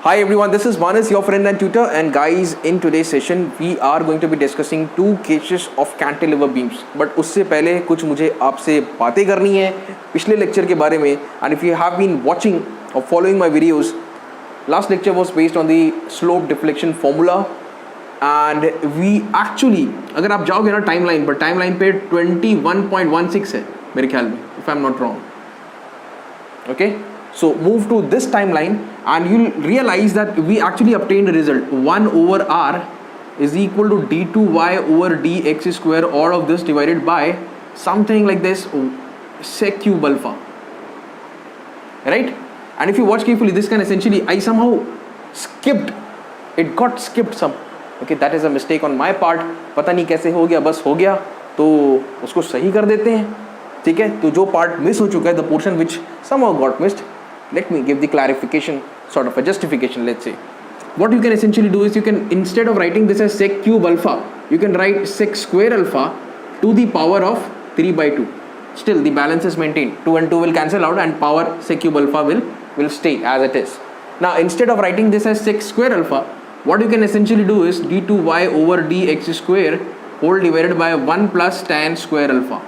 Hi everyone, this is Manas, your friend and tutor, and guys, in today's session we are going to be discussing two cases of cantilever beams. But उससे पहले कुछ मुझे आपसे बातें करनी है पिछले लेक्चर के बारे में. And if you have been watching or following my videos, last lecture was based on the slope deflection formula. And we actually, अगर आप जाओगे ना टाइमलाइन पर, टाइमलाइन पे 21.16 है मेरे ख्याल में, if I'm not wrong. Okay, so move to this timeline and you'll realize that we actually obtained a result. 1 over r is equal to d2y over dx square, all of this divided by something like this, sec cube alpha, right? And if you watch carefully, this can essentially, I somehow skipped, it got skipped some. Okay, that is a mistake on my part. पता नहीं कैसे हो गया, बस हो गया, तो उसको सही कर देते हैं. ठीक है, तो जो पार्ट मिस हो चुका है, the portion which somehow got missed, let me give the clarification, sort of a justification. Let's say what you can essentially do is, you can, instead of writing this as sec cube alpha, you can write sec square alpha to the power of 3 by 2. Still the balance is maintained, 2 and 2 will cancel out and power sec cube alpha will stay as it is. Now instead of writing this as sec square alpha, what you can essentially do is d2y over dx square whole divided by 1 plus tan square alpha,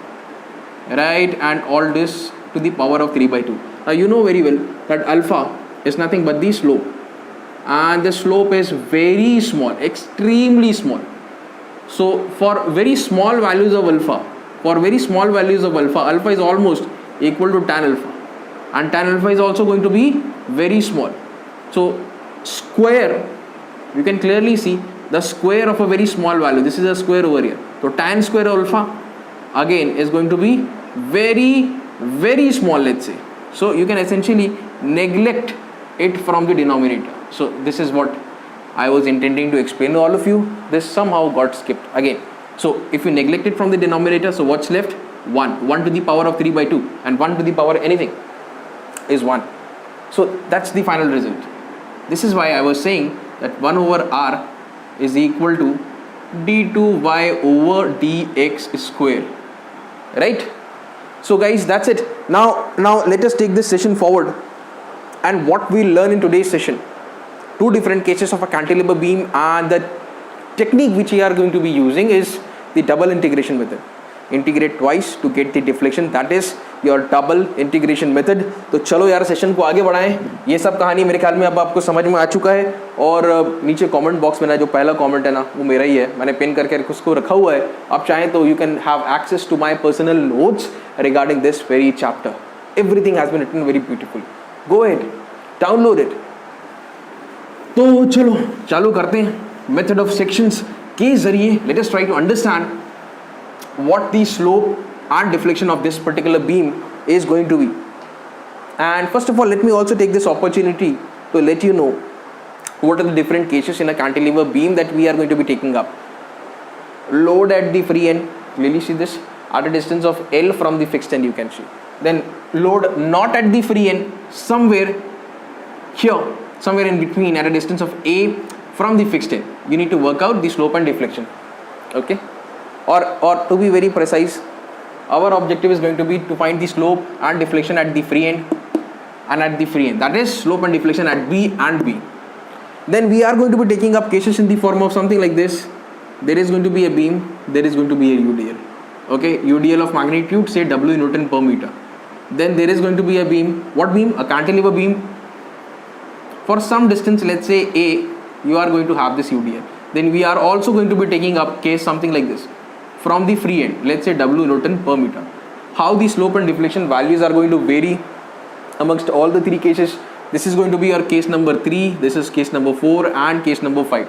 right? And all this to the power of 3 by 2. Now you know very well that alpha is nothing but the slope, and the slope is very small, extremely small. So for very small values of alpha, alpha is almost equal to tan alpha, and tan alpha is also going to be very small. So square, you can clearly see the square of a very small value. This is a square over here. So tan square alpha again is going to be very, very small, let's say. So you can essentially neglect it from the denominator. So this is what I was intending to explain to all of you. This somehow got skipped again. So if you neglect it from the denominator, so what's left? 1 to the power of 3 by 2, and 1 to the power anything is 1. So that's the final result. This is why I was saying that 1 over r is equal to d2y over dx square, right? So guys, that's it. Now let us take this session forward, and what we learn in today's session, two different cases of a cantilever beam, and the technique which we are going to be using is the double integration method. Integrate twice to get the deflection, that is your double integration method. तो चलो यार session को आगे बढ़ाएं. ये सब कहानी मेरे ख्याल में अब आपको समझ में आ चुका है, और नीचे कमेंट बॉक्स में ना जो पहला कमेंट है ना, वो मेरा ही है, मैंने पिन करके उसको रखा हुआ है. आप चाहें तो you can have access to my personal notes regarding this very chapter. Everything has been written very beautiful. Go ahead, download it. तो चलो चालू करते हैं. Method of sections के जरिए let us try to understand what the slope and deflection of this particular beam is going to be. And first of all, let me also take this opportunity to let you know what are the different cases in a cantilever beam that we are going to be taking up. Load at the free end, clearly see this, at a distance of L from the fixed end, you can see. Then load not at the free end, somewhere here, somewhere in between, at a distance of A from the fixed end. You need to work out the slope and deflection. Okay, or to be very precise, our objective is going to be to find the slope and deflection at the free end and at the free end, that is slope and deflection at B and B. Then we are going to be taking up cases in the form of something like this. There is going to be a beam, there is going to be a UDL. Okay, UDL of magnitude, say W Newton per meter. Then there is going to be a beam. What beam? A cantilever beam. For some distance, let's say A, you are going to have this UDL. Then we are also going to be taking up case something like this. From the free end, let's say W Newton per meter. How the slope and deflection values are going to vary amongst all the three cases. This is going to be our case number 3, this is case number 4, and case number 5.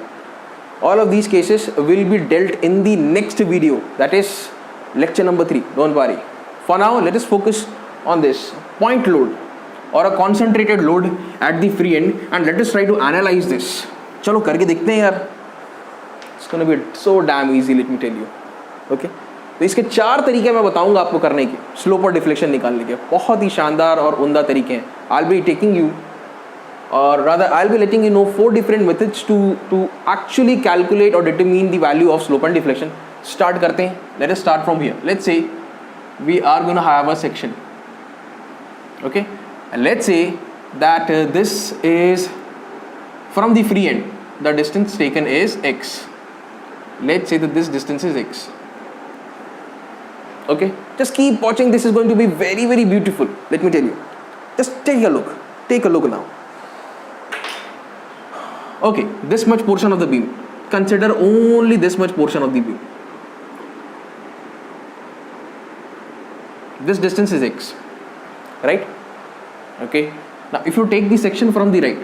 All of these cases will be dealt in the next video, that is lecture number 3. Don't worry. For now, let us focus on this point load or a concentrated load at the free end, and let us try to analyze this. चलो करके देखते हैं यार. It's going to be so damn easy, let me tell you. Okay, तो इसके 4 तरीके मैं बताऊंगा आपको करने के, स्लोप और डिफ्लेक्शन निकालने के. बहुत ही शानदार और उम्दा तरीके हैं. I'll be taking you, or rather I'll be letting you know 4 different methods to actually calculate or determine the value of slope and deflection. Start करते हैं. Let us start from here. Let's say we are going to have a section. Okay, and let's say that this is from the free end, the distance taken is x. Let's say that this distance is x. Okay, just keep watching. This is going to be very, very beautiful. Let me tell you. Just take a look. Take a look now. Okay, this much portion of the beam. Consider only this much portion of the beam. This distance is x, right? Okay. Now, if you take the section from the right,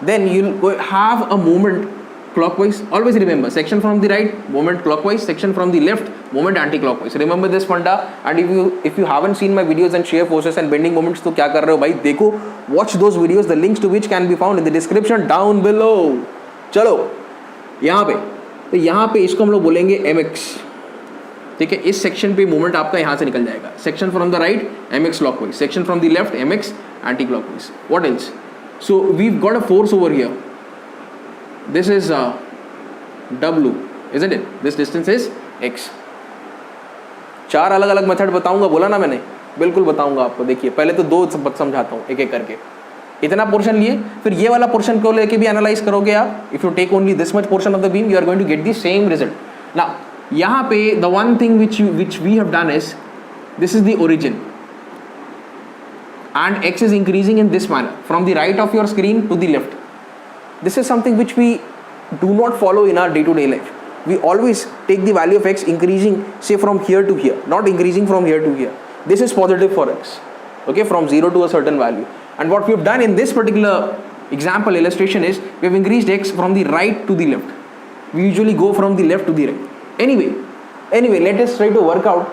then you'll have a moment clockwise. Always remember, section from the right, moment clockwise, section from the left, moment anti-clockwise. Remember this funda. And if you haven't seen my videos on shear forces and bending moments, तो क्या कर रहे हो भाई? देखो, watch those videos. The links to which can be found in the description down below. चलो, यहाँ पे, तो यहाँ पे इसको हम लोग बोलेंगे mx. ठीक है, इस सेक्शन पे मोमेंट आपका यहाँ से निकल जाएगा. Section from the right mx clockwise, section from the left mx anti clockwise. What else? So we've got a force over here. This is w, isn't it? This distance is x. 4 अलग अलग method बताऊंगा, बोला ना मैंने, बिल्कुल बताऊंगा आपको. देखिए, पहले तो 2 समझाता हूँ एक एक करके. इतना पोर्शन लिए, फिर ये वाला पोर्शन को लेके भी एनालाइज करोगे आप. If you take only this much portion of the beam, you are going to get the same result. Now यहाँ पे the one thing which we have done is, this is the origin and x is increasing in this manner from the right of your screen to the left. This is something which we do not follow in our day-to-day life. We always take the value of x increasing, say from here to here, not increasing from here to here. This is positive for x, okay, from 0 to a certain value. And what we have done in this particular example illustration is, we have increased x from the right to the left. We usually go from the left to the right. Anyway, let us try to work out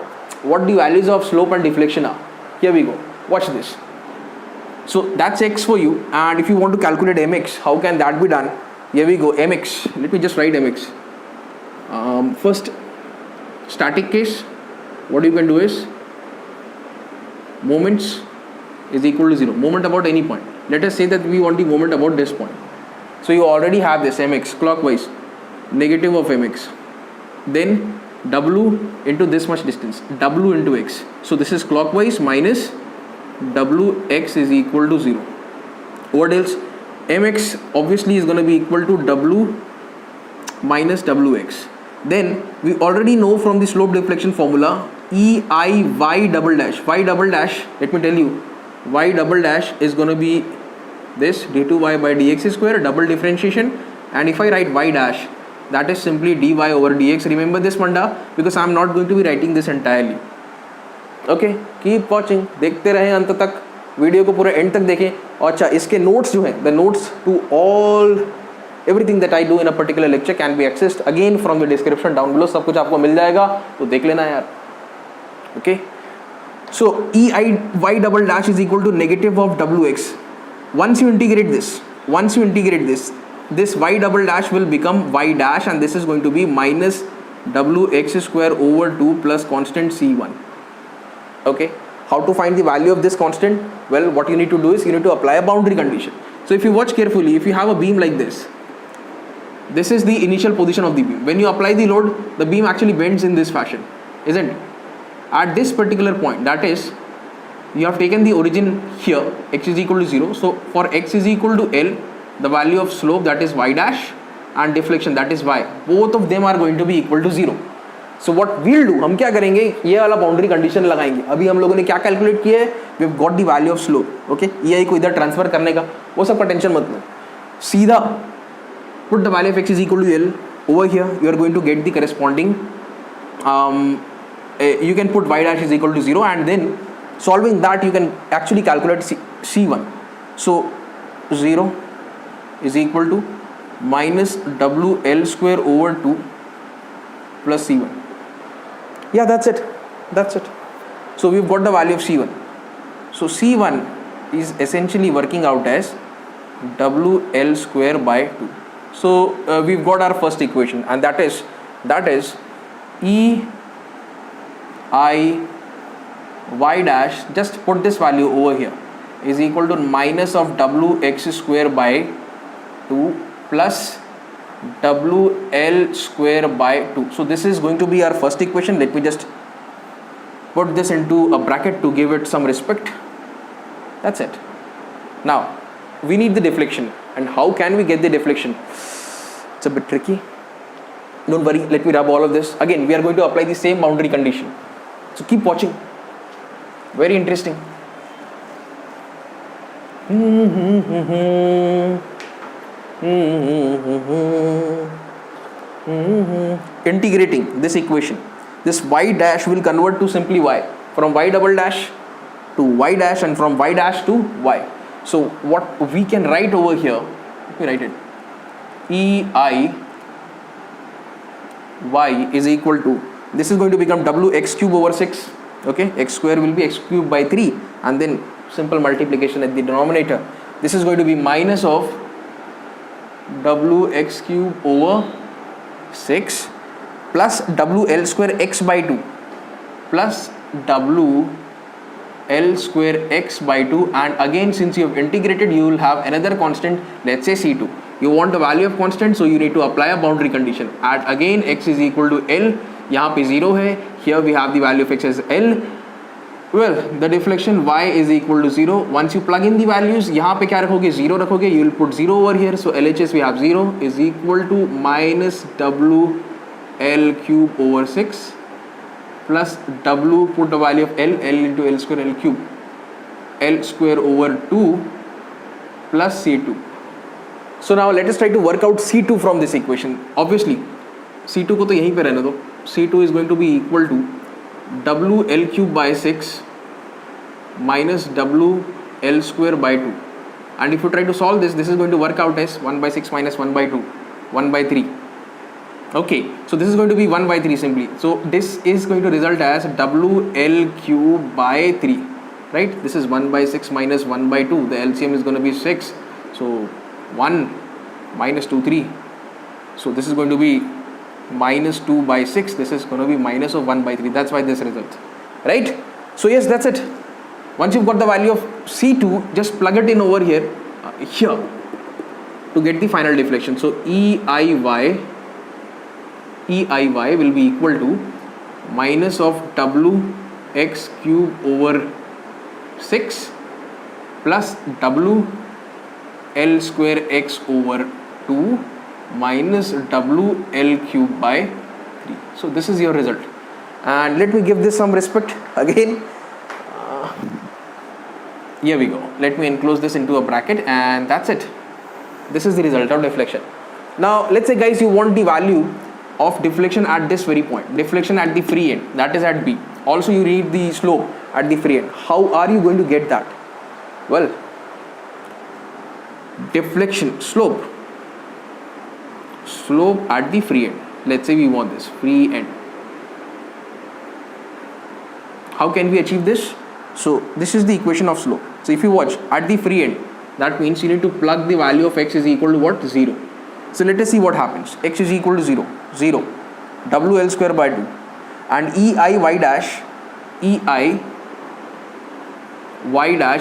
what the values of slope and deflection are. Here we go. Watch this. So that's x for you, and if you want to calculate mx, how can that be done? Here we go. Mx. Let me just write mx. First, static case. What you can do is, moments is equal to 0. Moment about any point. Let us say that we want the moment about this point. So you already have this mx clockwise, negative of mx. Then w into this much distance, w into x. So this is clockwise minus wx is equal to 0. What else? Mx obviously is going to be equal to w minus wx. Then we already know from the slope deflection formula, ei y double dash. Y double dash, let me tell you, y double dash is going to be this d2y by dx square, double differentiation. And if I write y dash, that is simply dy over dx. Remember this funda, because I am not going to be writing this entirely. Okay, keep watching. देखते रहें अंत तक, video को पूरे and तक देखें. और अच्छा, इसके नोट्स जो हैं, the notes to all everything that I do in a particular lecture can be accessed again from the description down below. सब कुछ आपको मिल जाएगा, तो देख लेना यार. Okay, so ei y double dash is equal to negative of wx. Once you integrate this, this y double dash will become y dash, and this is going to be minus wx square over 2 plus constant c1. Okay, how to find the value of this constant? Well, what you need to do is, you need to apply a boundary condition. So if you watch carefully, if you have a beam like this is the initial position of the beam. When you apply the load, the beam actually bends in this fashion, isn't it? At this particular point, that is, you have taken the origin here, x is equal to 0. So for x is equal to L, the value of slope, that is y dash, and deflection, that is y, both of them are going to be equal to 0. So what we'll do, हम क्या करेंगे, ये वाला boundary condition लगाएंगे. अभी हम लोगों ने क्या कैलकुलेट किया है, we have got the value of slope. Okay, EI को इधर ट्रांसफर करने का, वो सब का टेंशन मत लो. सीधा put the value of x is equal to L over here. You are going to get the corresponding. You can put y dash is equal to 0, and then solving that you can actually calculate C1. So 0 is equal to minus WL square over 2 plus C1. Yeah, that's it. So we've got the value of C1. So C1 is essentially working out as WL square by 2. So we've got our first equation, and that is E I y dash, just put this value over here, is equal to minus of wx square by 2 plus wl square by 2. So this is going to be our first equation. Let me just put this into a bracket to give it some respect. That's it. Now we need the deflection. And how can we get the deflection? It's a bit tricky. Don't worry, let me rub all of this. Again, we are going to apply the same boundary condition. So keep watching. Very interesting. Integrating this equation, this y dash will convert to simply y, from y double dash to y dash, and from y dash to y. So what we can write over here, let me write it, ei y is equal to, this is going to become w x cube over 6, okay, x square will be x cube by 3, and then simple multiplication at the denominator. This is going to be minus of w x cube over 6 plus w l square x by 2 plus w l square x by 2, and again since you have integrated you will have another constant, let's say c2. You want the value of constant, so you need to apply a boundary condition. At again x is equal to L, यहाँ पे 0 है, here we have the value of x as L. Well, the deflection y is equal to 0. Once you plug in the values, यहाँ पे क्या रखोगे, 0 रखोगे, you will put 0 over here. So LHS we have 0 is equal to minus w L cube over 6 plus w, put the value of L, L into L square L cube, L square over 2 plus C2. So now let us try to work out C2 from this equation. Obviously C2 को तो यहीं पे रहने दो. C2 is going to be equal to w L cube by 6 minus w L square by 2, and if you try to solve this, this is going to work out as 1 by 6 minus 1 by 2, 1 by 3. Okay, so this is going to be 1 by 3 simply. So this is going to result as w L cube by 3, right? This is 1 by 6 minus 1 by 2. The LCM is going to be 6. So 1 minus 2, 3. So this is going to be minus 2 by 6. This is going to be minus of 1 by 3. That's why this result, right? So yes, that's it. Once you've got the value of C2, just plug it in over here, here to get the final deflection. So EIY will be equal to minus of w x cube over 6 plus w L square x over 2 minus w L cube by 3. So this is your result. And let me give this some respect again. Here we go. Let me enclose this into a bracket, and that's it. This is the result of deflection. Now let's say guys, you want the value of deflection at this very point, deflection at the free end, that is at B. Also you need the slope at the free end. How are you going to get that? Well, deflection slope at the free end. Let's say we want this free end. How can we achieve this? So this is the equation of slope. So if you watch at the free end, that means you need to plug the value of x is equal to what? 0. So let us see what happens. X is equal to 0, 0, w L square by 2, and EI y dash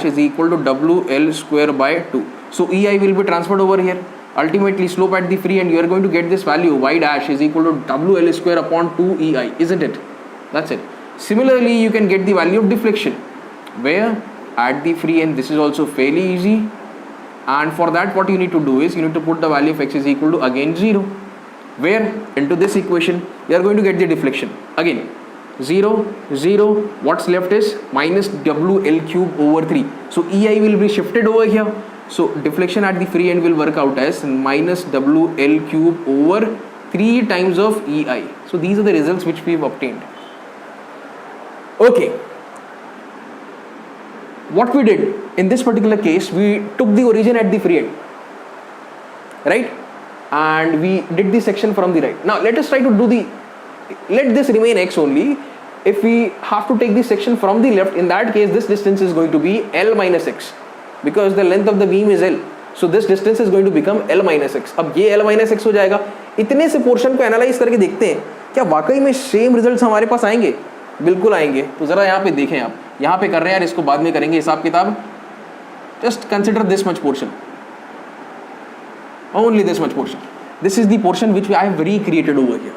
is equal to w L square by 2. So EI will be transferred over here. Ultimately slope at the free end, you are going to get this value y dash is equal to w L square upon 2 EI, isn't it? That's it. Similarly, you can get the value of deflection, where at the free end, this is also fairly easy. And for that, what you need to do is you need to put the value of x is equal to again 0, where into this equation you are going to get the deflection. Again 0, 0, what's left is minus w L cube over 3. So EI will be shifted over here. So deflection at the free end will work out as minus w L cube over 3 times of EI. So these are the results which we have obtained. Okay. What we did in this particular case, we took the origin at the free end, right, and we did the section from the right. Now let us try to do let this remain x only. If we have to take the section from the left, in that case this distance is going to be L minus x, because the length of the beam is L. So this distance is going to become L minus x. अब ये L minus x हो जाएगा. इतने से portion को analyse करके देखते हैं क्या वाकई में सेम रिजल्ट्स हमारे पास आएंगे. बिल्कुल आएंगे. तो ज़रा यहाँ पे देखें, आप यहाँ पे कर रहे हैं यार, इसको बाद में करेंगे हिसाब किताब. Just consider this much portion, only this much portion. This is the portion which I have recreated over here.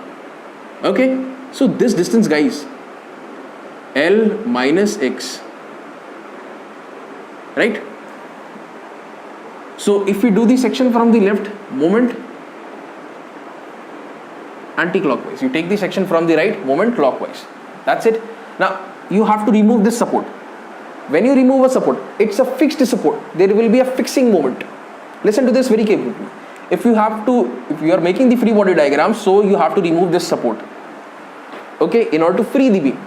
Okay, so this distance guys, L minus x, right? So if we do the section from the left, moment anti-clockwise. You take the section from the right, moment clockwise. That's it. Now you have to remove this support. When you remove a support, it's a fixed support. There will be a fixing moment. Listen to this very carefully. If you are making the free body diagram, so you have to remove this support. Okay, in order to free the beam.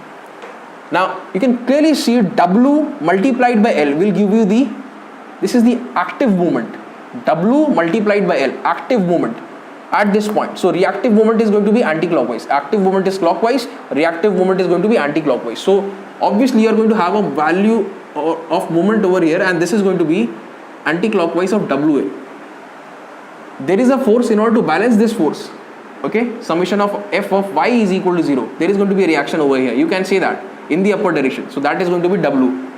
Now you can clearly see W multiplied by L will give you this is the active moment. W multiplied by L, active moment at this point. So reactive moment is going to be anti-clockwise. Active moment is clockwise, reactive moment is going to be anti-clockwise. So obviously you are going to have a value of moment over here, and this is going to be anti-clockwise of WL. There is a force. In order to balance this force, okay, summation of F of Y is equal to 0. There is going to be a reaction over here. You can say that in the upward direction. So that is going to be W.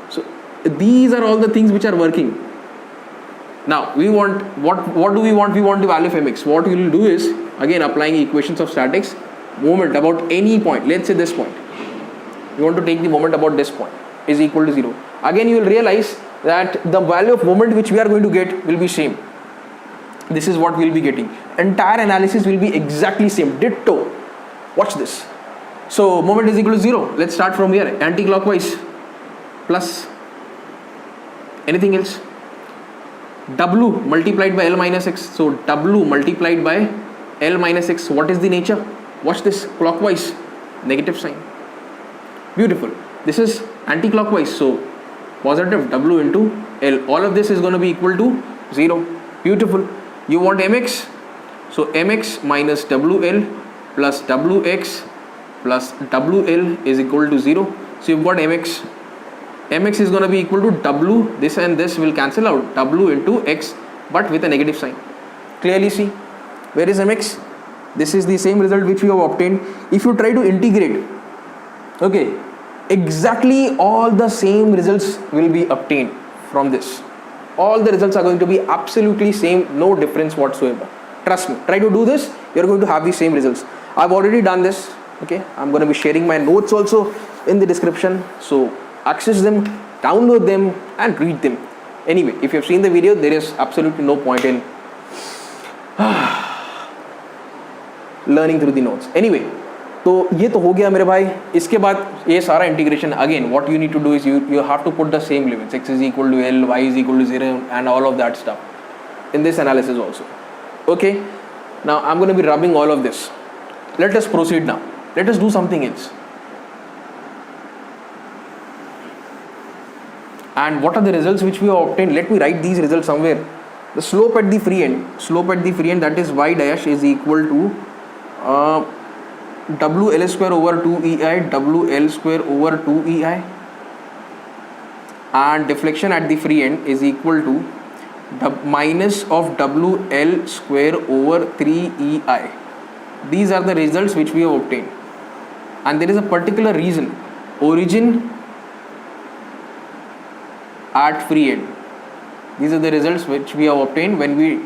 So these are all the things which are working. Now we want, what do we want? We want the value of mx. What we will do is, again applying equations of statics, moment about any point, let's say this point, we want to take the moment about this point is equal to 0. Again you will realize that the value of moment which we are going to get will be same. This is what we will be getting. Entire analysis will be exactly same, ditto. Watch this. So moment is equal to 0. Let's start from here. Anti-clockwise plus anything else. W multiplied by L minus x. So W multiplied by L minus x. What is the nature? Watch this. Clockwise, negative sign. Beautiful. This is anti-clockwise. So positive W into L. All of this is going to be equal to 0. Beautiful. You want mx. So mx minus WL plus Wx plus WL is equal to 0. So you've got mx. Mx is going to be equal to W. This and this will cancel out. W into x, but with a negative sign. Clearly see. Where is mx? This is the same result which we have obtained. If you try to integrate, okay, exactly all the same results will be obtained from this. All the results are going to be absolutely same, no difference whatsoever. Trust me, try to do this, you are going to have the same results. I've already done this. Okay, I'm going to be sharing my notes also in the description, so access them, download them and read them. Anyway, if you have seen the video, there is absolutely no point in learning through the notes. Anyway, तो ये तो हो गया मेरे भाई. इसके बाद ये सारा integration, again what you need to do is you have to put the same limits, x is equal to L, y is equal to 0 and all of that stuff in this analysis also. Okay, now I'm going to be rubbing all of this. Let us proceed now. Let us do something else. And what are the results which we have obtained? Let me write these results somewhere. The slope at the free end, that is y dash is equal to WL square over 2EI, WL square over 2EI, and deflection at the free end is equal to the minus of WL square over 3EI. These are the results which we have obtained, and there is a particular reason. Origin at free end. These are the results which we have obtained when we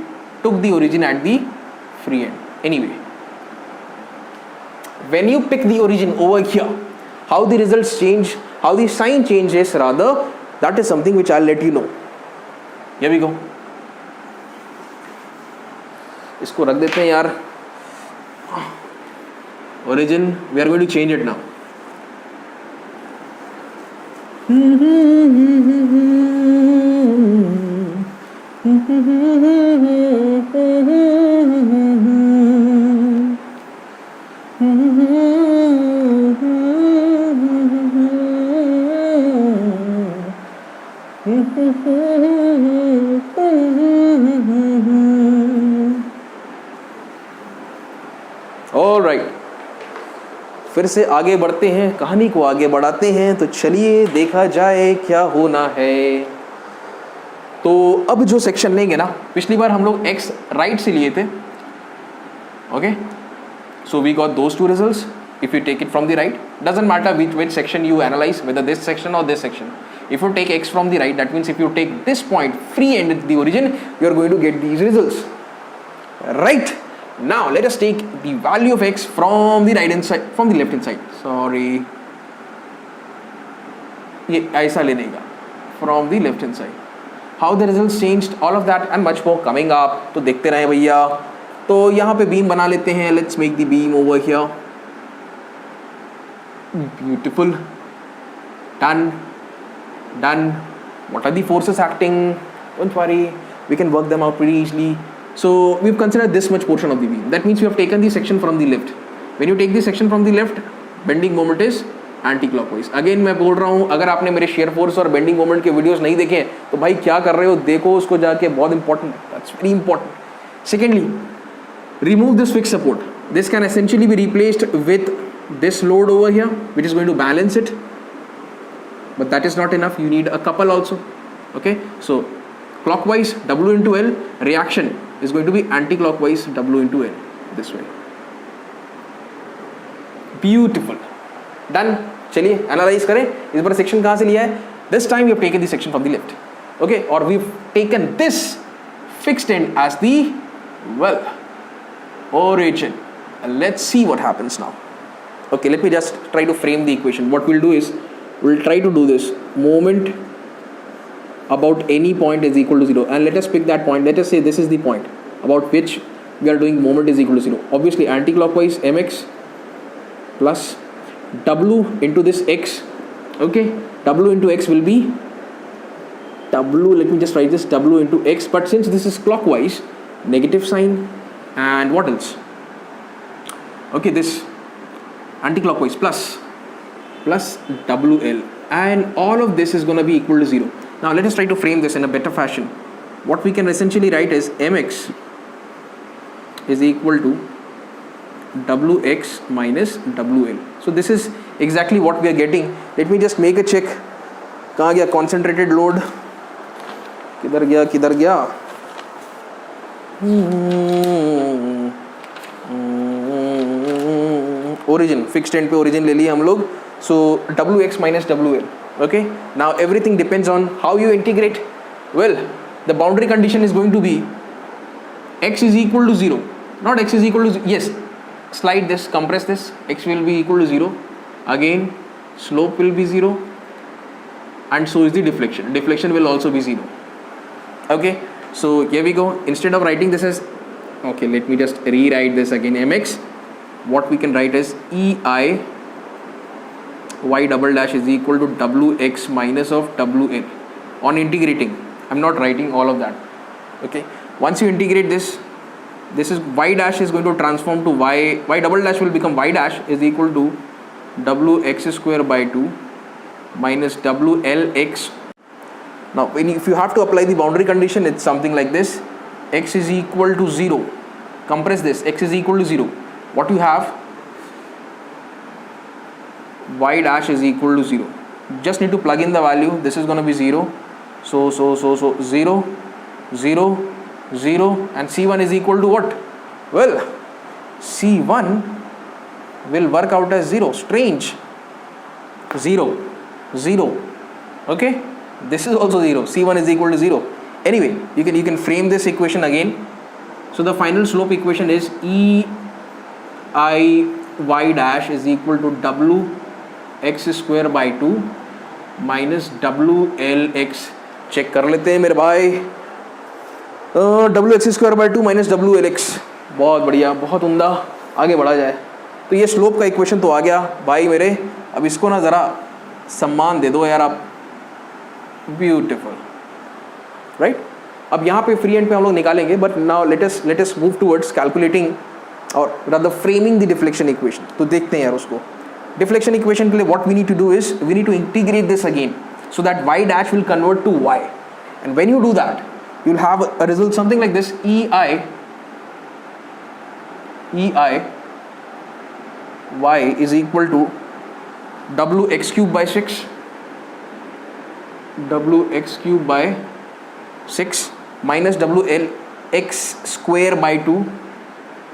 took the origin at the free end. Anyway, when you pick the origin over here, how the results change, how the sign changes rather, that is something which I'll let you know. Here we go. इसको रख देते हैं यार. Origin, we are going to change it now. Alright, फिर से आगे बढ़ते हैं, कहानी को आगे बढ़ाते हैं. तो चलिए देखा जाए क्या होना है. तो अब जो सेक्शन लेंगे ना, पिछली बार हम लोग x राइट से लिए थे. Okay, so we got those two results. If you take it from the right, doesn't matter which section you analyze, whether this section or this section. If you take x from the right, that means if you take this point free end at the origin, you are going to get these results. Right? Now let us take the value of x from the right hand side, from the left hand side. Sorry, ये ऐसा ले देगा from the left hand side. How the result changed, all of that and much more coming up. तो देखते रहें भैया. तो यहाँ पे बीम बना लेते हैं. Let's make the beam over here. Beautiful. Done. What are the forces acting? Don't worry, we can work them out pretty easily. So we've considered this much portion of the beam. That means we have taken the section from the left. When you take the section from the left, bending moment is anti-clockwise. Again मैं बोल रहा हूँ, अगर आपने मेरे shear force और bending moment के videos नहीं देखे हैं तो भाई क्या कर रहे हो, देखो उसको जाके, बहुत important है. That's very important. Secondly, remove this fixed support. This can essentially be replaced with this load over here, which is going to balance it. But that is not enough. You need a couple also. Okay, so clockwise W into L, reaction is going to be anti-clockwise W into L, this way. Beautiful. Done. चलिए analyse करें. इस बार section कहाँ से लिया है? This time we have taken the section from the left. Okay, or we've taken this fixed end as the, well, origin. Let's see what happens now. Okay, let me just try to frame the equation. What we'll do is, we'll try to do this. Moment about any point is equal to 0. And let us pick that point. Let us say this is the point about which we are doing moment is equal to 0. Obviously, anti-clockwise mx plus w into this x. Okay, w into x will be w, let me just write this, w into x. But since this is clockwise, negative sign. And what else? Okay, this anti-clockwise plus WL, and all of this is going to be equal to 0. Now let us try to frame this in a better fashion. What we can essentially write is mx is equal to wx minus wl. So this is exactly what we are getting. Let me just make a check. कहाँ गया concentrated load? किधर गया? Origin, fixed end पे origin ले लिया हम लोग. So wx minus wl. Okay, now everything depends on how you integrate. Well, the boundary condition is going to be x is equal to 0, not x is equal to, yes, slide this, compress this, x will be equal to 0. Again, slope will be 0, and so is the deflection. Deflection will also be 0. Okay, so here we go. Instead of writing this as, okay, let me just rewrite this again. Mx, what we can write is ei y double dash is equal to wx minus of wl. On integrating, I'm not writing all of that. Okay, once you integrate this, this is y dash is going to transform to y double dash will become y dash is equal to wx square by 2 minus wlx. Now if you have to apply the boundary condition, it's something like this. X is equal to 0. Compress this, x is equal to 0. What you have, y dash is equal to 0. Just need to plug in the value. This is going to be 0. So 0, 0, 0, and C1 is equal to what? Well, C1 will work out as 0. Strange. 0, 0. Okay, this is also 0. C1 is equal to 0. Anyway, you can frame this equation again. So the final slope equation is ei y dash is equal to w x square by 2 minus wlx. Check कर लेते हैं मेरे भाई. wx square by 2 minus wlx. बहुत बढ़िया, बहुत उम्दा. आगे बढ़ा जाए. तो ये स्लोप का इक्वेशन तो आ गया भाई मेरे. अब इसको ना ज़रा सम्मान दे दो यार आप. Beautiful, right. अब यहाँ पे फ्री एंड पे हम लोग निकालेंगे, but now let us move towards calculating और rather framing the deflection equation. तो देखते हैं यार उसको. Deflection equation के लिए what we need to do is we need to integrate this again so that y dash will convert to y, and when you do that you'll have a result something like this. ei y is equal to wx cube by 6 minus wlx square by 2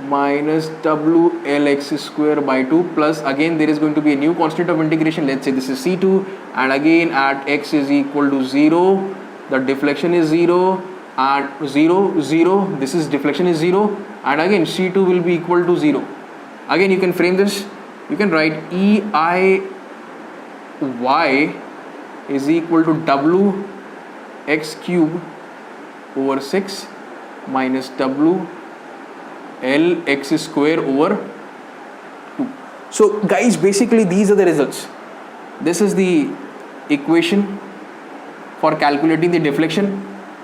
minus wlx square by 2 plus, again there is going to be a new constant of integration. Let's say this is C2, and again at x is equal to 0, the deflection is 0, and 0, 0, this is deflection is 0, and again C2 will be equal to 0. Again you can frame this. You can write ei y is equal to wx cube over 6 minus W L x square over 2. So guys, basically these are the results. This is the equation for calculating the deflection.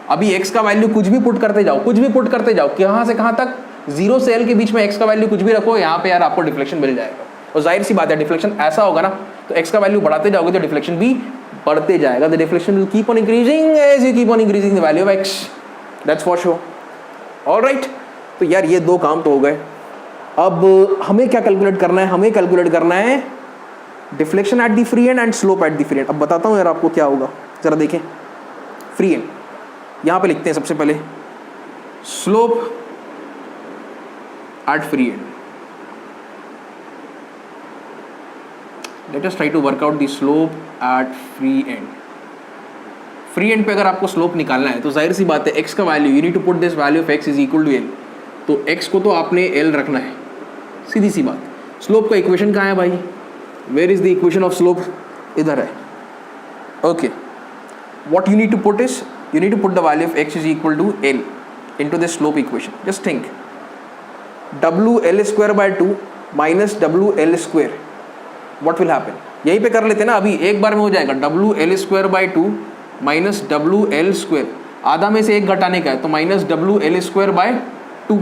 अभी x का value कुछ भी put करते जाओ, कुछ भी put करते जाओ, कहाँ से कहाँ तक, 0 से L के बीच में x का वैल्यू कुछ भी रखो, यहाँ पे यार आपको डिफ्लेक्शन मिल जाएगा. और जाहिर सी बात है, डिफ्लेक्शन ऐसा होगा ना, तो x का वैल्यू बढ़ाते जाओगे तो डिफ्लेक्शन भी बढ़ते जाएगा. The deflection will keep on increasing as you keep on increasing the value of x. That's for sure. Alright, तो यार ये दो काम तो हो गए. अब हमें क्या कैलकुलेट करना है? हमें कैलकुलेट करना है deflection at the free and slope eight the free and. अब बताता हूँ यार आपको क्या होगा, जरा देखें. फ्री एंड यहाँ पे लिखते हैं सबसे पहले, slope at free end. Let us try to work out the slope at free end. Free end पे अगर आपको स्लोप निकालना है तो जाहिर सी बात है, x का value, you need to put this value of x is equal to l. तो x को तो आपने l रखना है, सीधी सी बात. स्लोप का इक्वेशन कहाँ है भाई? Where is the equation of slope? इधर है. Okay, what you need to put is, you need to put the value of x is equal to L into the slope equation. Just think, WL square by 2 minus WL square, what will happen? यहीं पे कर लेते हैं ना, अभी एक बार में हो जाएगा. WL square by 2 minus WL square, आधा में से एक घटाने का है तो minus WL square by 2.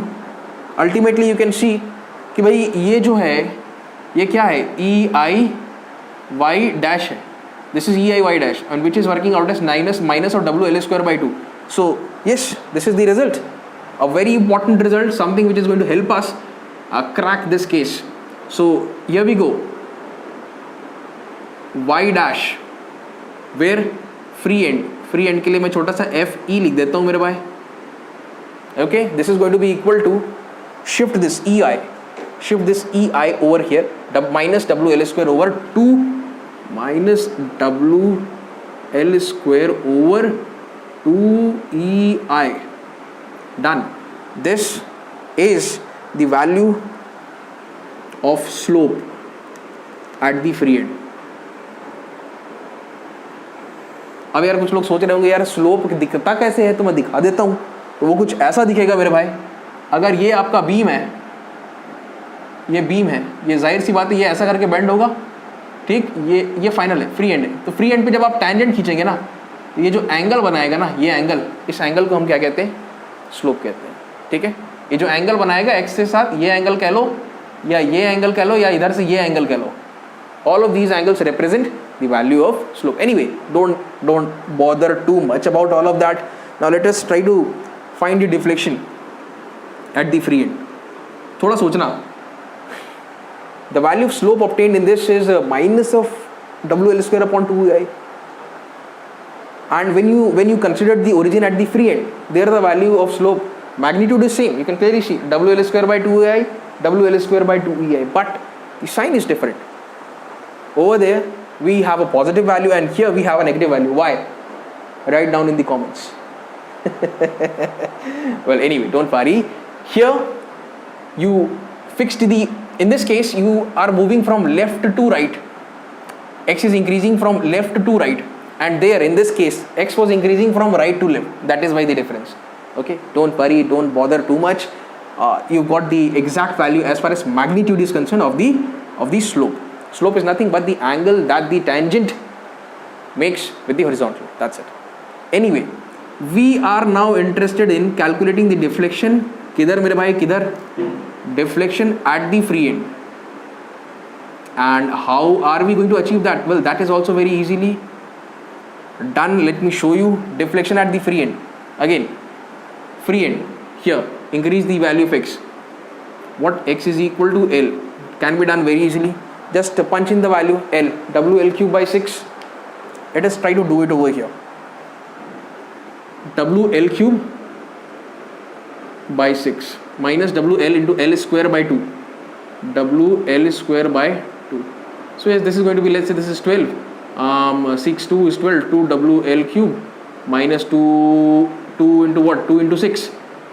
Ultimately you can see कि भाई ये जो है ये क्या है, EI y डैश है. This is EI y dash, and which is working out as minus of WL square by 2. So yes, this is the result. A very important result, something which is going to help us crack this case. So here we go. Y dash, where free end. Free end के लिए मैं छोटा सा FE लिख देता हूँ मेरे भाई. Okay, this is going to be equal to, shift this EI over here, minus WL square over 2 minus WL square over 2EI. Done. This is the value of slope at the free end. अब यार कुछ लोग सोच रहे होंगे यार slope दिखता कैसे है, तो मैं दिखा देता हूँ. तो वो कुछ ऐसा दिखेगा मेरे भाई. अगर ये आपका बीम है, ये बीम है, ये जाहिर सी बात है ये ऐसा करके बेंड होगा, ठीक. ये फाइनल है, फ्री एंड है. तो फ्री एंड पे जब आप टैंजेंट खींचेंगे ना, तो ये जो एंगल बनाएगा ना, ये एंगल, इस एंगल को हम क्या कहते हैं? स्लोप कहते हैं. ठीक है, ये जो एंगल बनाएगा x के साथ, ये एंगल कह लो, या ये एंगल कह लो, या इधर से ये एंगल कह लो, all of these angles represent the value of slope. Anyway, don't bother too much about all of that. Now let us try to find the deflection at the free end. थोड़ा सोचना. The value of slope obtained in this is minus of WL square upon 2EI. And when you consider the origin at the free end, there the value of slope magnitude is same. You can clearly see WL square by 2EI, WL square by 2EI. But the sign is different. Over there we have a positive value and here we have a negative value. Why? Write down in the comments. Well, anyway, don't worry. Here you fixed the, in this case you are moving from left to right, x is increasing from left to right, and there in this case x was increasing from right to left. That is why the difference. Okay, don't worry, don't bother too much. You got the exact value as far as magnitude is concerned of the slope. Slope is nothing but the angle that the tangent makes with the horizontal. That's it. Anyway, we are now interested in calculating the deflection. किधर मेरे भाई, किधर? Deflection at the free end. And how are we going to achieve that? Well, that is also very easily done. Let me show you deflection at the free end. Again, free end, here increase the value of x. What? X is equal to L. Can be done very easily. Just punch in the value L, WL cube by 6. Let us try to do it over here. WL cube by 6 minus WL into L square by 2, WL square by 2. So yes, this is going to be, let's say this is 12, 6 2 is 12, 2 WL cube minus 2 into what, 2 into 6,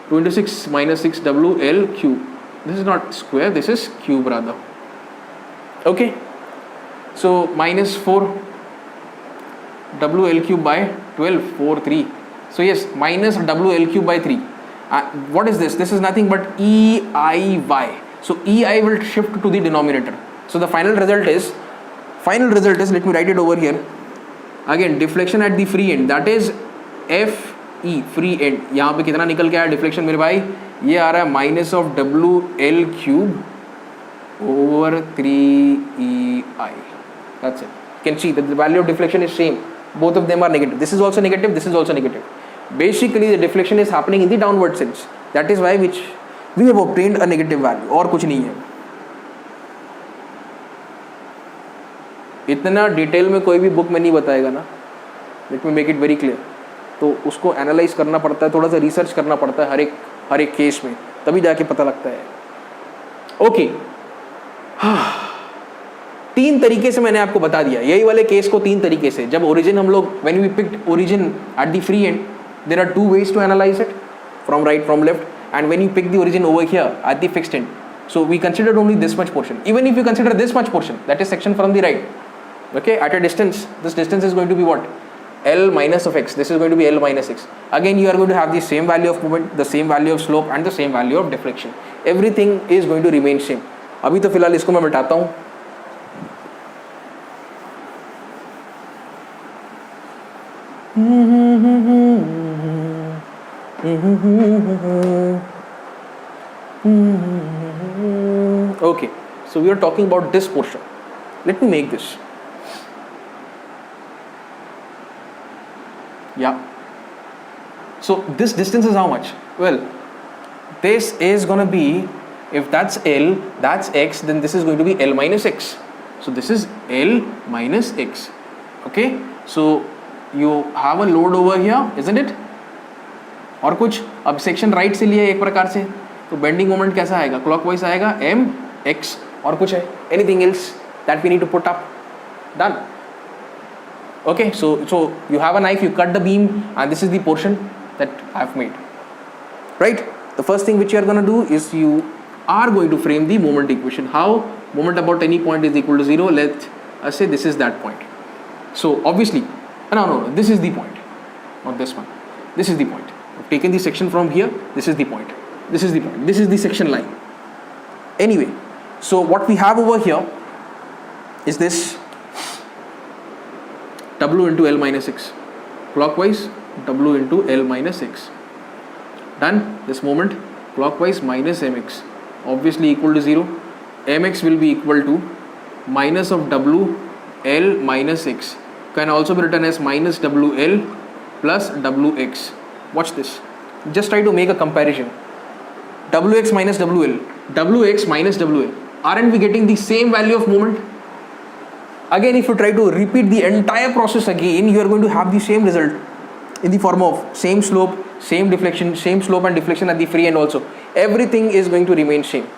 2 into 6 minus 6 WL cube. This is not square, this is cube rather. Okay, so minus 4 WL cube by 12, 4 3, So yes, minus WL cube by 3. What is this? This is nothing but EIY. So EI will shift to the denominator. So the final result is, let me write it over here. Again, deflection at the free end, that is FE, free end. यहाँ पे कितना निकल के आया deflection मेरे भाई? ये आ रहा है minus of WL cube over 3EI. That's it. You can see that the value of deflection is same. Both of them are negative. This is also negative, this is also negative. Basically the deflection is happening in the downward sense. That is why we have obtained a negative value. और कुछ नहीं है. इतना detail में कोई भी book में नहीं बताएगा ना. Let me make it very clear. तो उसको एनालाइज करना पड़ता है, थोड़ा सा रिसर्च करना पड़ता है हर एक केस में, तभी जाके पता लगता है. ओके, तीन तरीके से मैंने आपको बता दिया. यही वाले केस को तीन तरीके से, जब ओरिजिन हम लोग when we picked origin at the free end, there are two ways to analyse it, from right, from left, and when you pick the origin over here at the fixed end, so we considered only this much portion. Even if you consider this much portion, that is section from the right, okay, at a distance, this distance is going to be what? L minus of x. This is going to be L minus x. Again, you are going to have the same value of movement, the same value of slope, and the same value of deflection. Everything is going to remain same. अभी तो फिलहाल इसको मैं मिटाता हूँ. Okay, so we are talking about this portion. Let me make this. Yeah. So this distance is how much? Well, this is gonna be, if that's L, that's x, then this is going to be L minus x. So this is L minus x. Okay. So you have a load over here, isn't it? और कुछ अब section right से लिया एक प्रकार से, तो bending moment कैसा आएगा? क्लॉकवाइज आएगा m x, और कुछ है? Anything else that we need to put up? Done. Okay, so you have a knife, you cut the beam, and this is the portion that I have made. Right? The first thing which you are going to do is you are going to frame the moment equation. How? Moment about any point is equal to 0. Let us say this is that point. So obviously, no, this is the point, not this one. This is the point. I've taken the section from here. This is the point. This is the point. This is the section line. Anyway, so what we have over here is this W into L minus x, clockwise W into L minus x. Done. This moment clockwise minus mx, obviously equal to 0. Mx will be equal to minus of W L minus x, can also be written as minus WL plus WX. Watch this. Just try to make a comparison. WX minus WL, WX minus WL. Aren't we getting the same value of moment? Again, if you try to repeat the entire process again, you are going to have the same result in the form of same slope, same deflection, same slope and deflection at the free end also. Everything is going to remain same.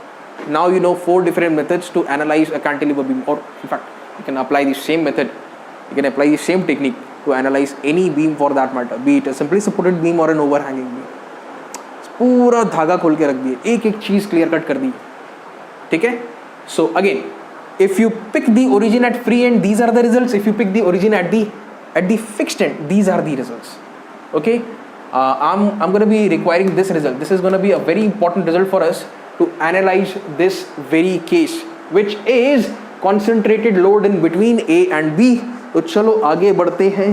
Now you know 4 different methods to analyze a cantilever beam, or in fact, you can apply the same method, you can apply the same technique to analyze any beam for that matter, be it a simply supported beam or an overhanging beam. पूरा धागा खोल के रख दिए, एक एक चीज clear cut कर दी. ठीक है? So again, if you pick the origin at free end, these are the results. If you pick the origin at the fixed end, these are the results. Okay, I'm going to be requiring this result. This is going to be a very important result for us to analyze this very case, which is concentrated load in between A and B. तो चलो आगे बढ़ते हैं,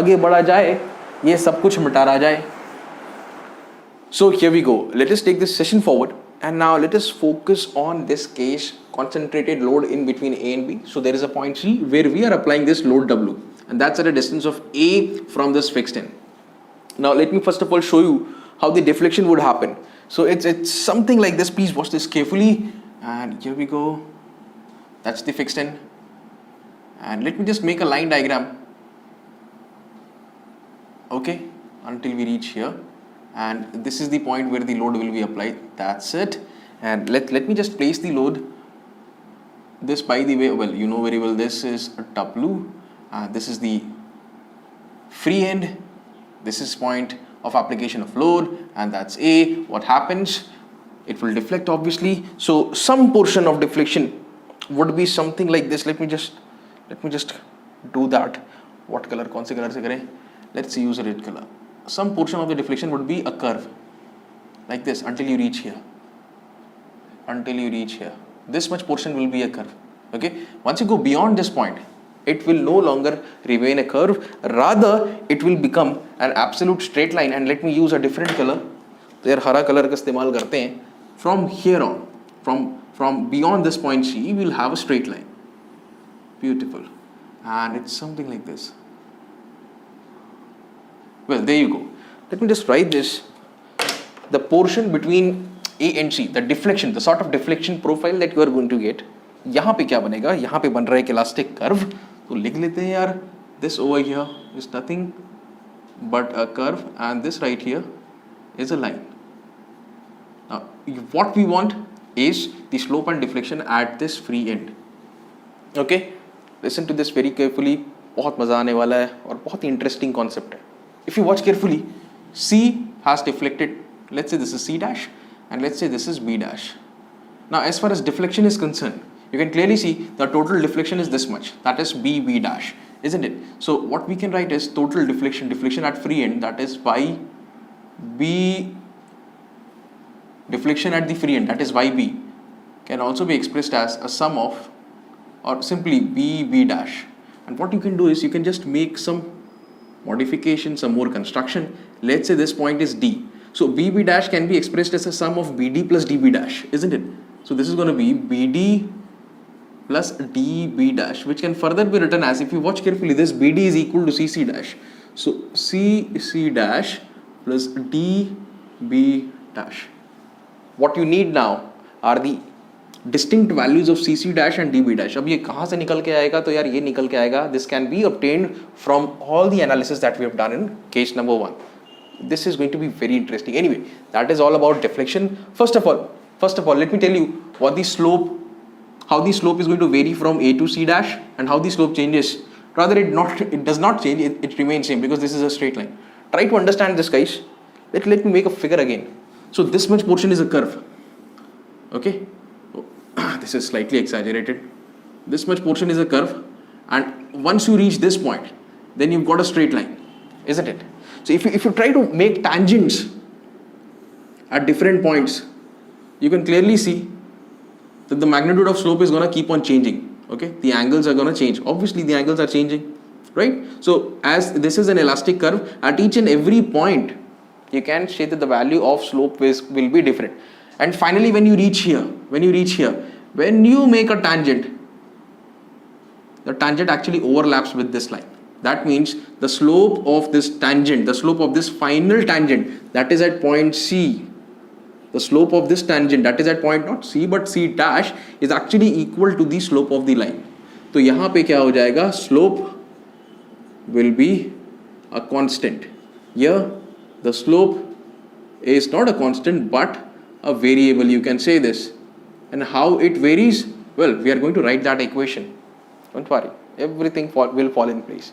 आगे बढ़ा जाए, ये सब कुछ मिटा जाए. So here we go. Let us take this session forward. And now let us focus on this case, concentrated load in between A and B. So there is a point C where we are applying this load W, and that's at a distance of A from this fixed end. Now let me first of all show you how the deflection would happen. So it's something like this. Please watch this carefully. And here we go. That's the fixed end. And let me just make a line diagram. Okay, until we reach here. And this is the point where the load will be applied. That's it. And let me just place the load. This, by the way, well, you know very well, this is a W. This is the free end. This is point of application of load, and that's A. What happens? It will deflect, obviously. So some portion of deflection would be something like this. Let me just do that. What color? कौन से color से करें? Let's use a red color. some portion of the deflection would be a curve like this until you reach here. This much portion will be a curve. Okay, once you go beyond this point, it will no longer remain a curve, rather it will become an absolute straight line. And let me use a different color. There हरा color का इस्तेमाल करते हैं. From here on, from beyond this point C, we will have a straight line. Beautiful. And it's something like this. Well, there you go. Let me just write this. The portion between A and C, the deflection, the sort of deflection profile that you are going to get. यहाँ पे क्या बनेगा? यहाँ पे बन रहा है एक elastic curve. तो लिख लेते हैं यार. This over here is nothing but a curve, and this right here is a line. Now, what we want is the slope and deflection at this free end. Okay, listen to this very carefully. बहुत मजा आने वाला है और बहुत ही interesting concept है. If you watch carefully, C has deflected. Let's say this is C dash, and let's say this is B dash. Now, as far as deflection is concerned, you can clearly see the total deflection is this much. That is B dash, isn't it? So what we can write is total deflection at free end. That is YB. Deflection at the free end, that is YB, can also be expressed as a sum of, or simply B dash. And what you can do is you can just make some modification, some more construction. Let's say this point is D. So BB dash can be expressed as a sum of BD plus DB dash, isn't it? So this is going to be BD plus DB dash, which can further be written as, if you watch carefully, this BD is equal to CC dash. So CC dash plus DB dash. What you need now are the distinct values of CC dash and DB dash. अब ये कहाँ से निकल के आएगा? तो यार ये निकल के आएगा. This can be obtained from all the analysis that we have done in case number 1. This is going to be very interesting. Anyway, that is all about deflection. First of all, let me tell you what the slope, how the slope is going to vary from A to C dash, and how the slope changes. Rather, it does not change. It remains same because this is a straight line. Try to understand this, guys. Let me make a figure again. So this much portion is a curve. Okay, this is slightly exaggerated. This much portion is a curve, and once you reach this point, then you've got a straight line, isn't it? So if you try to make tangents at different points, you can clearly see that the magnitude of slope is going to keep on changing. Okay, the angles are going to change. Obviously, the angles are changing, right? So as this is an elastic curve, at each and every point, you can say that the value of slope will be different. And finally, when you reach here, when you make a tangent, the tangent actually overlaps with this line. That means the slope of this tangent, the slope of this final tangent, that is at point C, the slope of this tangent, that is at point not C but C dash, is actually equal to the slope of the line. So यहाँ पे क्या हो जाएगा? Slope will be a constant. Here the slope is not a constant but a variable, you can say this. And how it varies? Well, we are going to write that equation. Don't worry, everything will fall in place.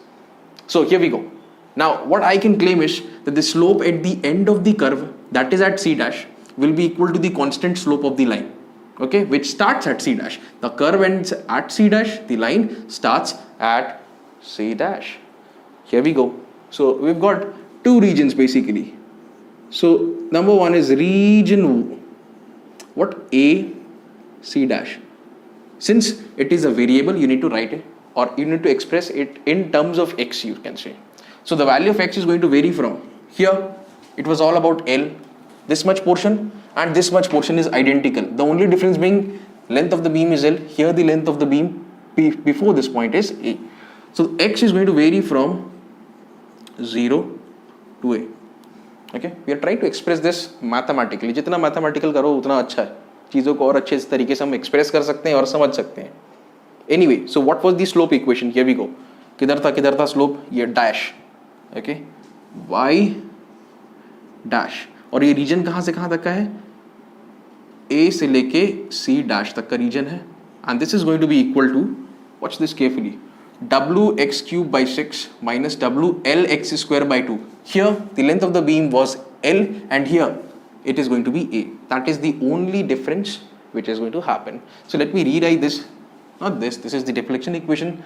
So here we go. Now what I can claim is that the slope at the end of the curve, that is at C dash, will be equal to the constant slope of the line, okay, which starts at C dash. The curve ends at C dash, the line starts at C dash. Here we go. So we've got two regions basically. So number one is region what? A, C dash. Since it is a variable, you need to write it, or you need to express it in terms of x, you can say. So the value of x is going to vary from here. It was all about L, this much portion, and this much portion is identical. The only difference being length of the beam is L. Here the length of the beam before this point is A. So x is going to vary from 0 to A. Okay, we are trying to express this mathematically. जितना mathematical करो उतना अच्छा है. चीज़ों को और अच्छे तरीके से हम express कर सकते हैं और समझ सकते हैं. Anyway, so what was the slope equation? Here we go. किधर था slope? ये dash. Okay, y dash. और ये region कहाँ से कहाँ तक का है? A से लेके C dash तक का region है. And this is going to be equal to, watch this carefully, wx cube by 6 minus wlx square by 2. Here the length of the beam was L, and here it is going to be A. That is the only difference which is going to happen. So let me rewrite this. Not this is the deflection equation.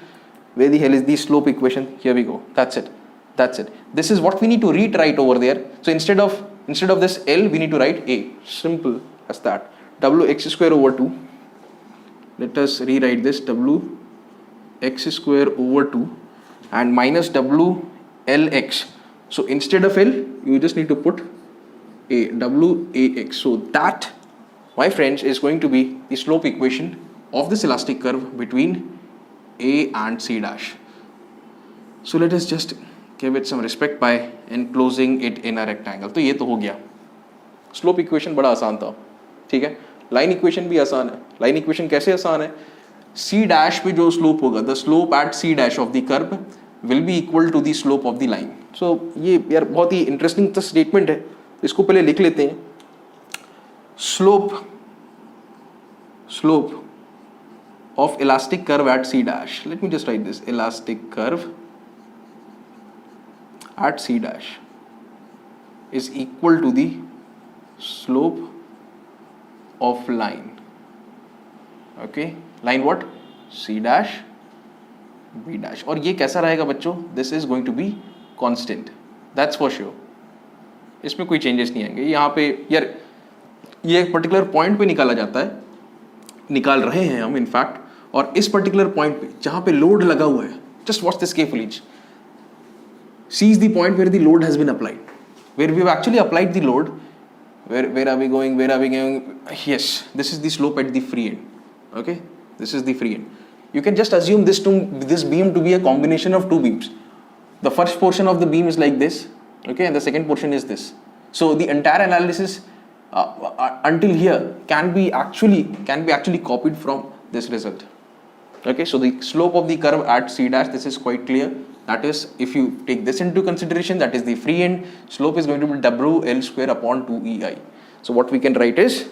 Where the hell is the slope equation? Here we go. That's it. That's it. This is what we need to rewrite over there. So instead of this L, we need to write A. Simple as that. Wx square over 2. Let us rewrite this. Wx square over 2 and minus WLX. So instead of L, you just need to put A, WAX. So that, my friends, is going to be the slope equation of this elastic curve between A and C dash. So let us just give it some respect by enclosing it in a rectangle. तो ये तो हो गया. Slope equation बड़ा आसान था, ठीक है. Line equation भी आसान है. Line equation कैसे आसान है? C dash पे जो slope होगा, the slope at C dash of the curve will be equal to the slope of the line. So ये यार बहुत ही interesting सा statement है. इसको पहले लिख लेते हैं. Slope of elastic curve at C dash. Let me just write this. Elastic curve at C dash is equal to the slope of line. Okay, line what? C dash B dash. और ये कैसा रहेगा बच्चों? This is going to be constant. That's for sure. इसमें कोई changes नहीं आएंगे. यहाँ पे यार ये एक particular point पे निकाला जाता है, निकाल रहे हैं हम in fact, और इस particular point पे जहाँ पे load लगा हुआ है, just watch this carefully. C is the point where the load has been applied, where we have actually applied the load. Where are we going? Where are we going? Yes, this is the slope at the free end. Okay, this is the free end. You can just assume this beam to be a combination of two beams. The first portion of the beam is like this, okay, and the second portion is this. So the entire analysis until here can be actually copied from this result. Okay, so the slope of the curve at C dash, this is quite clear. That is, if you take this into consideration, that is the free end, slope is going to be WL square upon 2EI. So what we can write is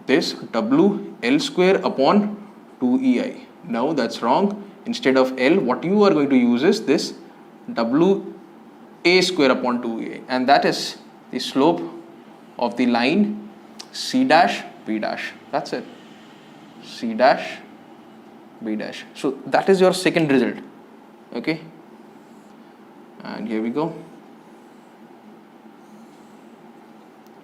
this WL square upon 2EI. No, that's wrong. Instead of L, what you are going to use is this WA square upon 2EI. And that is the slope of the line C dash B dash. That's it. C dash B dash. So that is your second result. Okay, and here we go.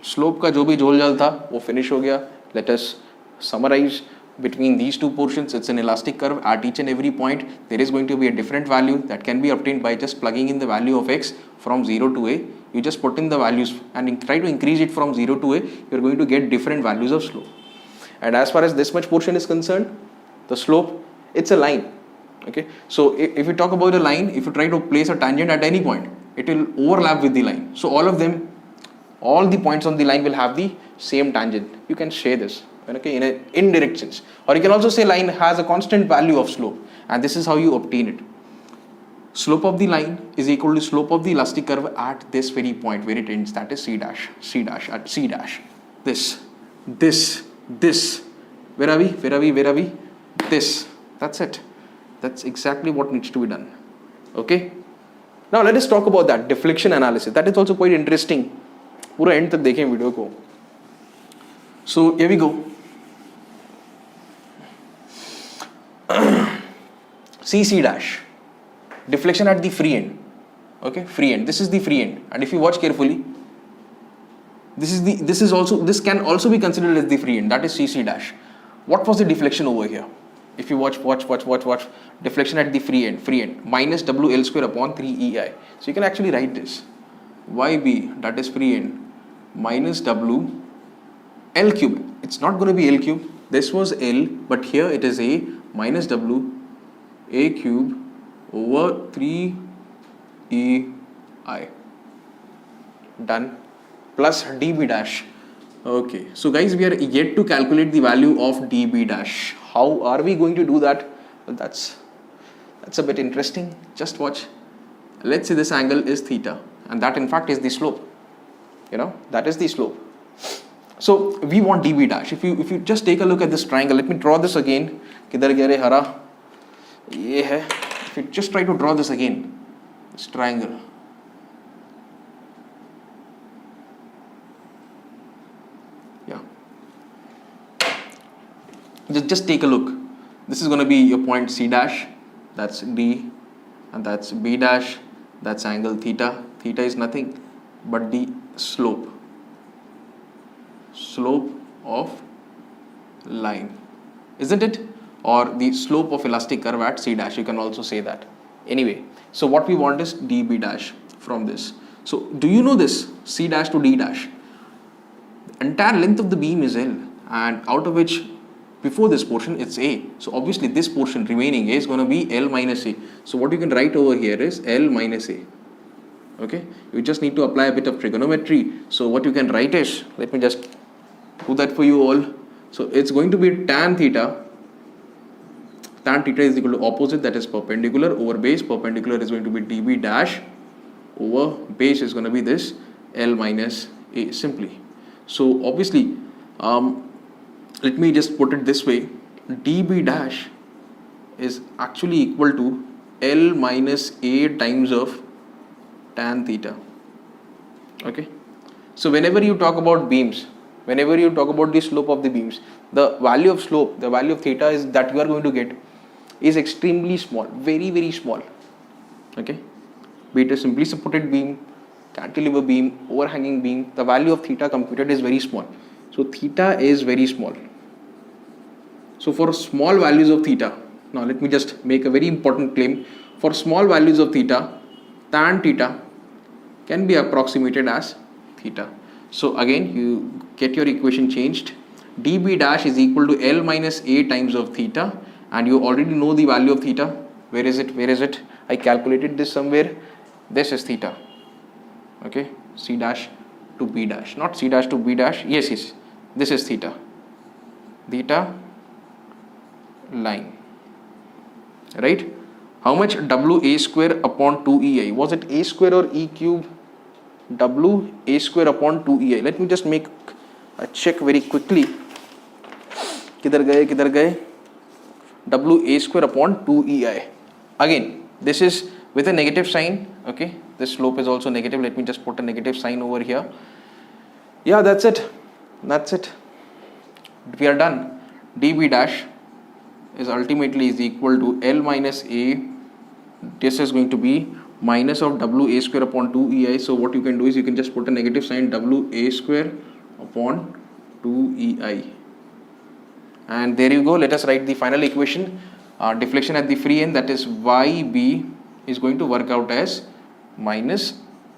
Slope का जो भी झोल झाल था वो finish हो गया. Let us summarize. Between these two portions, it's an elastic curve. At each and every point, there is going to be a different value that can be obtained by just plugging in the value of x from 0 to a. You just put in the values and try to increase it from 0 to a. You're going to get different values of slope. And as far as this much portion is concerned, the slope, it's a line. Okay, so if you talk about a line, if you try to place a tangent at any point, it will overlap with the line. So all the points on the line will have the same tangent. You can say this, okay, in an indirect sense, or you can also say line has a constant value of slope, and this is how you obtain it. Slope of the line is equal to slope of the elastic curve at this very point where it ends, that is C dash at C dash. This. Where are we? This. That's it. That's exactly what needs to be done. Okay. Now let us talk about that deflection analysis. That is also quite interesting. पूरा end तक देखें video को. So here we go. C dash. Deflection at the free end. Okay, free end. This is the free end, and if you watch carefully, this can also be considered as the free end. That is C dash. What was the deflection over here? If you watch. Deflection at the free end minus WL square upon 3EI. So you can actually write this. YB, that is free end, minus W L cube. It's not going to be L cube. This was L, but here it is A minus W A cube over 3EI. Done. Plus dB dash. Okay, so guys, we are yet to calculate the value of dB dash. How are we going to do that? Well, that's a bit interesting. Just watch. Let's say this angle is theta, and that in fact is the slope. That is the slope. So we want dB dash. If you just take a look at this triangle, let me draw this again. Kidhar gaya re hara? Ye hai. If you just try to draw this again, this triangle. Just take a look. This is going to be your point C dash. That's D. and that's B dash, that's angle theta. Theta is nothing but the slope of line, isn't it? Or the slope of elastic curve at C dash, you can also say that. Anyway, so what we want is dB dash from this. So do you know this C dash to D dash? The entire length of the beam is L, and out of which before this portion it's A. So obviously this portion remaining is going to be L minus A. So what you can write over here is L minus A. Okay, you just need to apply a bit of trigonometry. So what you can write is, let me just do that for you all. So it's going to be tan theta. Tan theta is equal to opposite, that is perpendicular, over base. Perpendicular is going to be dB dash, over base is going to be this L minus A simply. So obviously, let me just put it this way, dB dash is actually equal to L minus A times of tan theta. Okay, so whenever you talk about beams, whenever you talk about the slope of the beams, the value of slope, the value of theta is that you are going to get is extremely small, very, very small. Okay, be it a simply supported beam, cantilever beam, overhanging beam, the value of theta computed is very small. So theta is very small. So for small values of theta, now let me just make a very important claim. For small values of theta, tan theta can be approximated as theta. So again, you get your equation changed. dB dash is equal to L minus A times of theta, and you already know the value of theta. Where is it? Where is it? I calculated this somewhere. This is theta. Okay, C dash to B dash, not C dash to B dash. Yes, yes, this is theta. Theta line, right? How much? W A square upon 2EI. Was it A square or E cube? W A square upon 2EI. Let me just make a check very quickly. Kidhar gaye? W A square upon 2EI. Again, this is with a negative sign. Okay, this slope is also negative. Let me just put a negative sign over here. Yeah, that's it. That's it. We are done. dB dash is ultimately is equal to L minus A. This is going to be minus of W A square upon 2EI. So what you can do is you can just put a negative sign, W A square upon 2EI. And there you go. Let us write the final equation. Deflection at the free end, that is YB, is going to work out as minus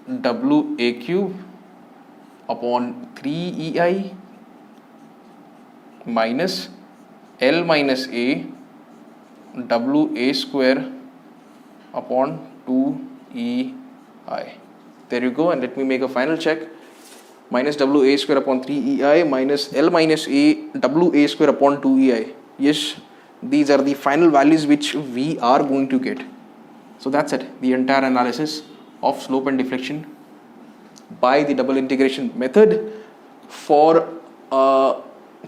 WA cube upon 3EI minus L minus A WA square upon 2EI. There you go. And let me make a final check. Minus WA square upon 3EI minus L minus A WA square upon 2EI. Yes, these are the final values which we are going to get. So that's it. The entire analysis of slope and deflection by the double integration method for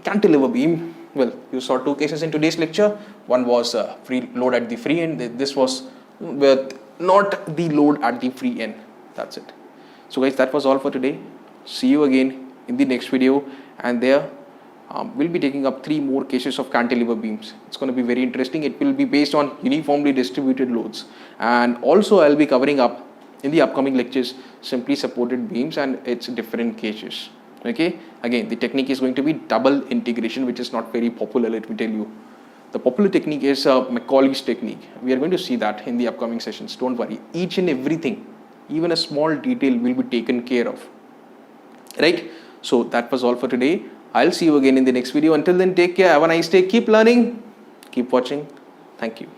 cantilever beam. Well, you saw two cases in today's lecture. One was free load at the free end. This was with not the load at the free end. That's it. So guys, that was all for today. See you again in the next video, and there we'll be taking up 3 more cases of cantilever beams. It's going to be very interesting. It will be based on uniformly distributed loads, and also I'll be covering up in the upcoming lectures simply supported beams and its different cases. Okay, again the technique is going to be double integration, which is not very popular, let me tell you. The popular technique is Macaulay's technique. We are going to see that in the upcoming sessions. Don't worry, each and everything, even a small detail, will be taken care of. Right? So that was all for today. I'll see you again in the next video. Until then, take care, have a nice day, keep learning, keep watching. Thank you.